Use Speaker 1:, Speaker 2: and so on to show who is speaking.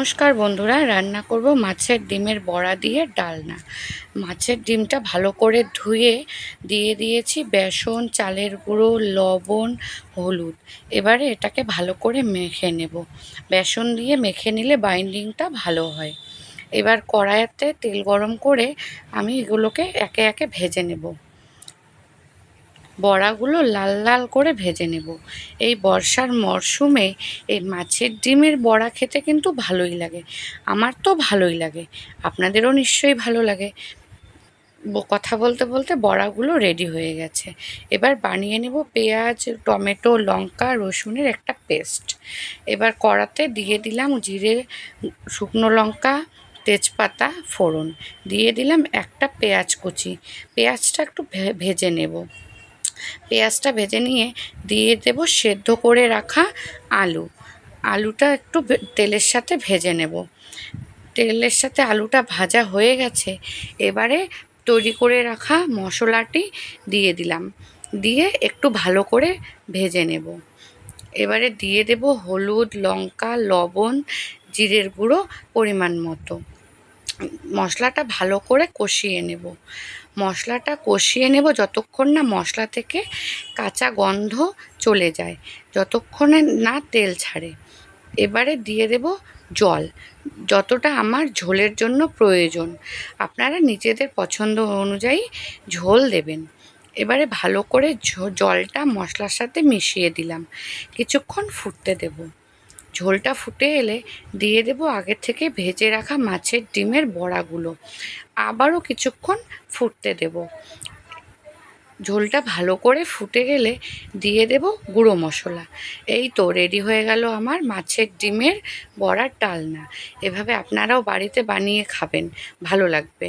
Speaker 1: নমস্কার বন্ধুরা, রান্না করব মাছের ডিমের বড়া দিয়ে ডালনা। মাছের ডিমটা ভালো করে ধুয়ে দিয়ে দিয়েছি বেসন, চালের গুঁড়ো, লবণ, হলুদ। এবারে এটাকে ভালো করে মেখে নেব। বেসন দিয়ে মেখে নিলে বাইন্ডিংটা ভালো হয়। এবার কড়াইতে তেল গরম করে আমি এগুলোকে একে একে ভেজে নেব। বড়াগুলো লাল লাল করে ভেজে নেব। এই বর্ষার মরশুমে এই মাছের ডিমের বড়া খেতে কিন্তু ভালোই লাগে। আমার তো ভালোই লাগে, আপনাদেরও নিশ্চয়ই ভালো লাগে। কথা বলতে বলতে বড়াগুলো রেডি হয়ে গেছে। এবার বানিয়ে নেব পেঁয়াজ, টমেটো, লঙ্কা, রসুনের একটা পেস্ট। এবার কড়াতে দিয়ে দিলাম জিরে, শুকনো লঙ্কা, তেজপাতা ফোড়ন, দিয়ে দিলাম একটা পেঁয়াজ কুচি। পেঁয়াজটা একটু ভেজে নেব। পেঁয়াজটা ভেজে নিয়ে দিয়ে দেব সেদ্ধ করে রাখা আলু। আলুটা একটু তেলের সাথে ভেজে নেব। তেলের সাথে আলুটা ভাজা হয়ে গেছে। এবারে তৈরি করে রাখা মশলাটি দিয়ে দিলাম, দিয়ে একটু ভালো করে ভেজে নেব। এবারে দিয়ে দেব হলুদ, লঙ্কা, লবণ, জিরের গুঁড়ো পরিমাণ মতো। মশলাটা ভালো করে কষিয়ে নেব। মশলাটা কষিয়ে নেব যতক্ষণ না মশলা থেকে কাঁচা গন্ধ চলে যায়, যতক্ষণে না তেল ছাড়ে। এবারে দিয়ে দেব জল, যতটা আমার ঝোলের জন্য প্রয়োজন। আপনারা নিজেদের পছন্দ অনুযায়ী ঝোল দেবেন। এবারে ভালো করে জলটা মশলার সাথে মিশিয়ে দিলাম, কিছুক্ষণ ফুটতে দেব। ঝোলটা ফুটে এলে দিয়ে দেব আগে থেকে ভেজে রাখা মাছের ডিমের বড়াগুলো, আবারও কিছুক্ষণ ফুটতে দেব। ঝোলটা ভালো করে ফুটে গেলে দিয়ে দেব গুঁড়ো মশলা। এই তো রেডি হয়ে গেল আমার মাছের ডিমের বড়ার ডালনা। এভাবে আপনারাও বাড়িতে বানিয়ে খাবেন, ভালো লাগবে।